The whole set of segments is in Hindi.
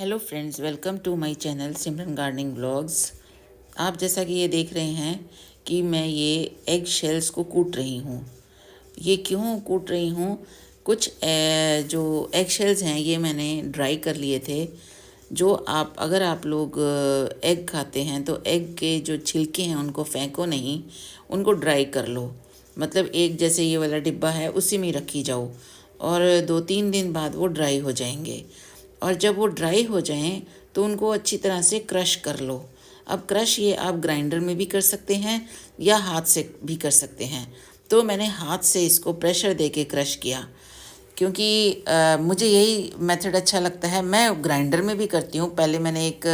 Hello friends, welcome to my channel Simran gardening blogs. आप जैसा कि ये देख रहे हैं कि मैं ये एग शेल्स को कूट रही हूँ। ये क्यों कूट रही हूँ? कुछ जो एग शेल्स हैं ये मैंने ड्राई कर लिए थे। जो अगर आप लोग एग खाते हैं तो एग के जो छिलके हैं उनको फेंको नहीं, उनको ड्राई कर लो। मतलब एक जैसे ये वाला डिब्बा है उसी में रखी जाओ और 2-3 दिन बाद वो ड्राई हो जाएंगे। और जब वो ड्राई हो जाएं तो उनको अच्छी तरह से क्रश कर लो। अब क्रश ये आप ग्राइंडर में भी कर सकते हैं या हाथ से भी कर सकते हैं। तो मैंने हाथ से इसको प्रेशर दे के क्रश किया, क्योंकि मुझे यही मेथड अच्छा लगता है। मैं ग्राइंडर में भी करती हूँ। पहले मैंने एक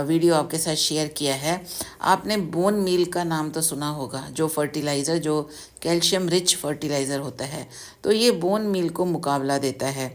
वीडियो आपके साथ शेयर किया है। आपने बोन मील का नाम तो सुना होगा, जो फर्टिलाइज़र, जो कैल्शियम रिच फर्टिलाइज़र होता है। तो ये बोन मील को मुकाबला देता है।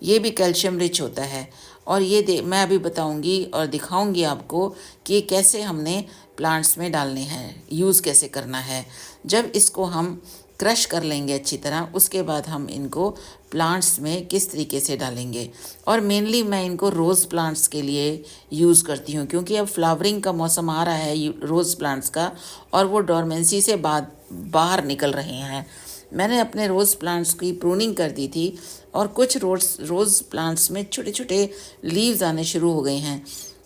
ये भी कैल्शियम रिच होता है। और ये मैं अभी बताऊंगी और दिखाऊंगी आपको कि कैसे हमने प्लांट्स में डालने हैं, यूज़ कैसे करना है। जब इसको हम क्रश कर लेंगे अच्छी तरह, उसके बाद हम इनको प्लांट्स में किस तरीके से डालेंगे। और मेनली मैं इनको रोज़ प्लांट्स के लिए यूज़ करती हूँ, क्योंकि अब फ्लावरिंग का मौसम आ रहा है रोज़ प्लांट्स का, और वो डोरमेंसी से बाहर निकल रहे हैं। मैंने अपने रोज़ प्लांट्स की प्रूनिंग कर दी थी और कुछ रोज़ प्लांट्स में छोटे छोटे लीव्स आने शुरू हो गए हैं,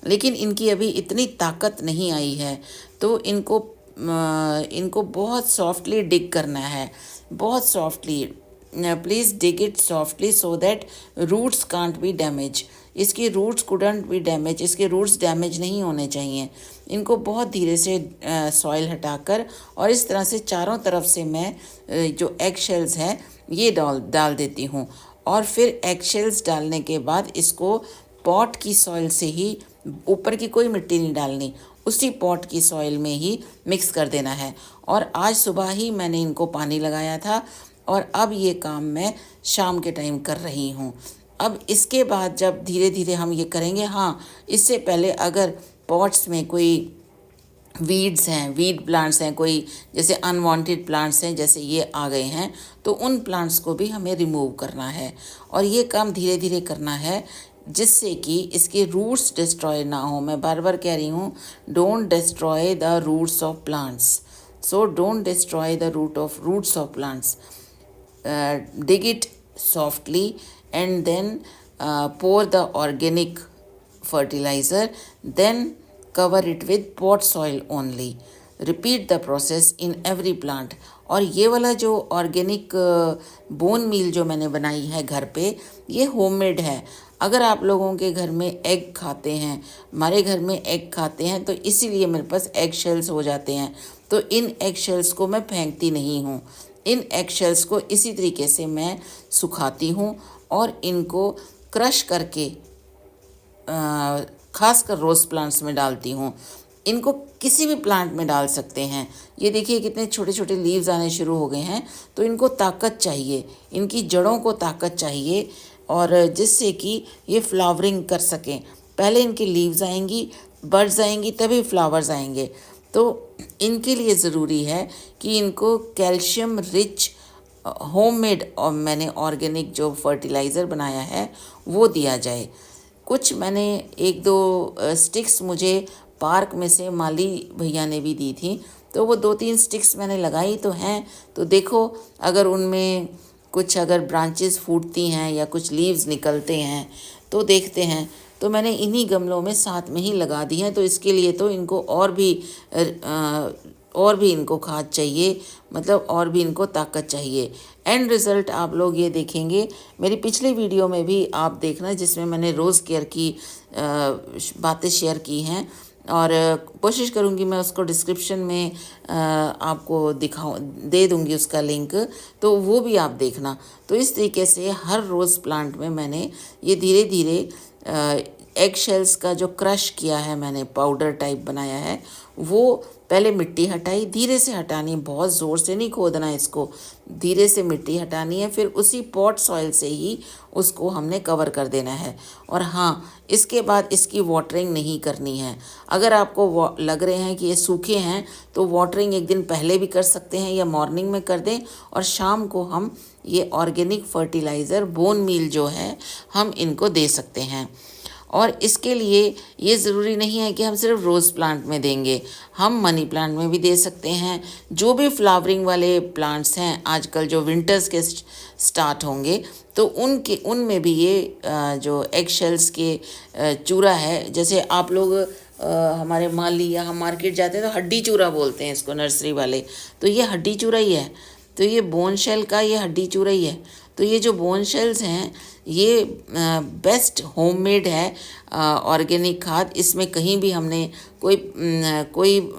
लेकिन इनकी अभी इतनी ताकत नहीं आई है। तो इनको बहुत सॉफ्टली डिग करना है, बहुत softly. Please dig it softly so that roots can't be damage. इसकी रूट्स कुडंट बी डैमेज, इसके रूट्स डैमेज नहीं होने चाहिए। इनको बहुत धीरे से सॉइल हटाकर और इस तरह से चारों तरफ से मैं जो एग शेल्स हैं ये डाल देती हूँ। और फिर एग शेल्स डालने के बाद इसको पॉट की सॉइल से ही, ऊपर की कोई मिट्टी नहीं डालनी, उसी पॉट की सॉइल में ही मिक्स कर देना है। और आज सुबह ही मैंने इनको पानी लगाया था और अब ये काम मैं शाम के टाइम कर रही हूँ। अब इसके बाद जब धीरे धीरे हम ये करेंगे, हाँ, इससे पहले अगर पॉट्स में कोई वीड्स हैं, वीड प्लांट्स हैं, कोई जैसे अनवांटेड प्लांट्स हैं, जैसे ये आ गए हैं, तो उन प्लांट्स को भी हमें रिमूव करना है। और ये काम धीरे धीरे करना है, जिससे कि इसके रूट्स डिस्ट्रॉय ना हो। मैं बार बार कह रही हूँ, don't destroy the roots of plants. So don't destroy the roots of plants. Dig it softly and then pour the organic fertilizer, then cover it with pot soil only. Repeat the process in every plant. और ये वाला जो ऑर्गेनिक बोन मील जो मैंने बनाई है घर पे, ये होममेड है। अगर आप लोगों के घर में एग खाते हैं, हमारे घर में एग खाते हैं, तो इसीलिए मेरे पास एग शेल्स हो जाते हैं। तो इन एग शेल्स को मैं फेंकती नहीं हूँ। इन एग शेल्स को इसी तरीके से मैं सुखाती हूँ और इनको क्रश करके खासकर रोज़ प्लांट्स में डालती हूँ। इनको किसी भी प्लांट में डाल सकते हैं। ये देखिए कितने छोटे छोटे लीव्स आने शुरू हो गए हैं। तो इनको ताकत चाहिए, इनकी जड़ों को ताकत चाहिए, और जिससे कि ये फ्लावरिंग कर सकें। पहले इनकी लीव्स आएंगी, बड्स आएंगी, तभी फ्लावर्स आएंगे। तो इनके लिए ज़रूरी है कि इनको कैल्शियम रिच होममेड, और मैंने ऑर्गेनिक जो फर्टिलाइज़र बनाया है वो दिया जाए। कुछ मैंने 1-2 स्टिक्स मुझे पार्क में से माली भैया ने भी दी थी, तो वो 2-3 स्टिक्स मैंने लगाई तो हैं। तो देखो, अगर उनमें कुछ अगर ब्रांचेस फूटती हैं या कुछ लीव्स निकलते हैं तो देखते हैं। तो मैंने इन्हीं गमलों में साथ में ही लगा दी हैं। तो इसके लिए तो इनको और भी इनको खाद चाहिए, मतलब और भी इनको ताकत चाहिए। एंड रिज़ल्ट आप लोग ये देखेंगे, मेरी पिछली वीडियो में भी आप देखना, जिसमें मैंने रोज़ केयर की बातें शेयर की हैं, और कोशिश करूँगी मैं उसको डिस्क्रिप्शन में आपको दे दूँगी उसका लिंक, तो वो भी आप देखना। तो इस तरीके से हर रोज़ प्लांट में मैंने ये धीरे धीरे एग शेल्स का जो क्रश किया है, मैंने पाउडर टाइप बनाया है, वो पहले मिट्टी हटाई, धीरे से हटानी, बहुत ज़ोर से नहीं खोदना इसको, धीरे से मिट्टी हटानी है। फिर उसी पॉट सॉइल से ही उसको हमने कवर कर देना है। और हाँ, इसके बाद इसकी वाटरिंग नहीं करनी है। अगर आपको लग रहे हैं कि ये सूखे हैं तो वाटरिंग एक दिन पहले भी कर सकते हैं या मॉर्निंग में कर दें, और शाम को हम ये ऑर्गेनिक फर्टिलाइज़र बोन मील जो है हम इनको दे सकते हैं। और इसके लिए ये ज़रूरी नहीं है कि हम सिर्फ रोज़ प्लांट में देंगे, हम मनी प्लांट में भी दे सकते हैं। जो भी फ्लावरिंग वाले प्लांट्स हैं आजकल जो विंटर्स के स्टार्ट होंगे तो उनमें भी ये जो एग शेल्स के चूरा है, जैसे आप लोग हमारे माली या हम मार्केट जाते हैं तो हड्डी चूरा बोलते हैं इसको नर्सरी वाले, तो ये हड्डी चूरा ही है। तो ये बोन शेल का ये हड्डी चूरा ही है। तो ये जो बोन शेल्स हैं ये बेस्ट होममेड है ऑर्गेनिक खाद। इसमें कहीं भी हमने कोई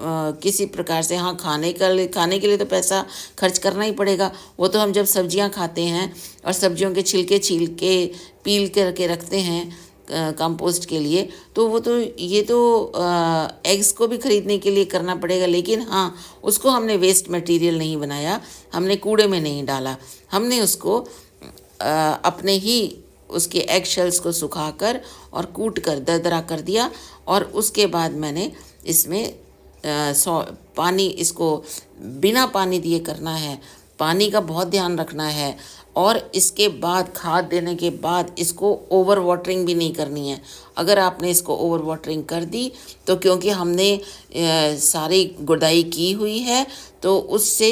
किसी प्रकार से, हाँ खाने के लिए तो पैसा खर्च करना ही पड़ेगा। वो तो हम जब सब्जियां खाते हैं और सब्जियों के छिलके छील के पील करके रखते हैं कंपोस्ट के लिए, तो वो तो ये तो एग्स को भी ख़रीदने के लिए करना पड़ेगा। लेकिन हाँ, उसको हमने वेस्ट मटेरियल नहीं बनाया, हमने कूड़े में नहीं डाला, हमने उसको अपने ही उसके एग शेल्स को सुखाकर और कूट कर दरदरा कर दिया। और उसके बाद मैंने इसमें पानी, इसको बिना पानी दिए करना है, पानी का बहुत ध्यान रखना है। और इसके बाद खाद देने के बाद इसको ओवर वाटरिंग भी नहीं करनी है। अगर आपने इसको ओवर वाटरिंग कर दी तो क्योंकि हमने सारी गुड़ाई की हुई है तो उससे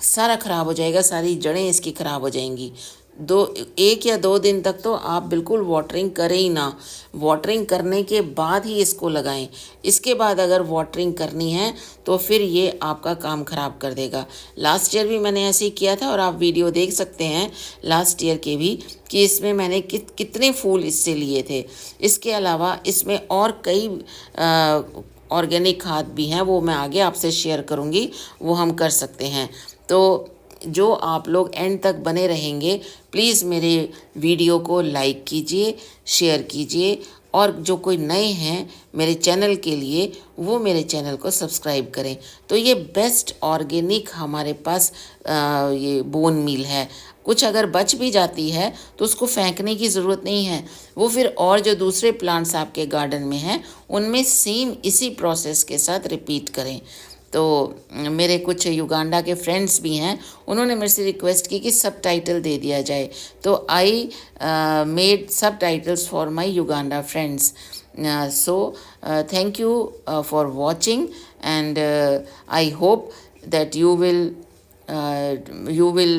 सारा ख़राब हो जाएगा, सारी जड़ें इसकी ख़राब हो जाएंगी। 1 या 2 दिन तक तो आप बिल्कुल वाटरिंग करें ही ना, वाटरिंग करने के बाद ही इसको लगाएं। इसके बाद अगर वाटरिंग करनी है तो फिर ये आपका काम ख़राब कर देगा। लास्ट ईयर भी मैंने ऐसे ही किया था और आप वीडियो देख सकते हैं लास्ट ईयर के भी कि इसमें मैंने कितने फूल इससे लिए थे। इसके अलावा इसमें और कई ऑर्गेनिक खाद भी हैं, वो मैं आगे आपसे शेयर करूँगी, वो हम कर सकते हैं। तो जो आप लोग एंड तक बने रहेंगे प्लीज़ मेरे वीडियो को लाइक कीजिए, शेयर कीजिए, और जो कोई नए हैं मेरे चैनल के लिए वो मेरे चैनल को सब्सक्राइब करें। तो ये बेस्ट ऑर्गेनिक हमारे पास ये बोन मील है। कुछ अगर बच भी जाती है तो उसको फेंकने की ज़रूरत नहीं है, वो फिर और जो दूसरे प्लांट्स आपके गार्डन में हैं उनमें सेम इसी प्रोसेस के साथ रिपीट करें। तो मेरे कुछ युगांडा के फ्रेंड्स भी हैं, उन्होंने मेरे से रिक्वेस्ट की कि सब टाइटल दे दिया जाए, तो आई मेड सब titles for my Uganda friends. So thank you for watching and I hope that you will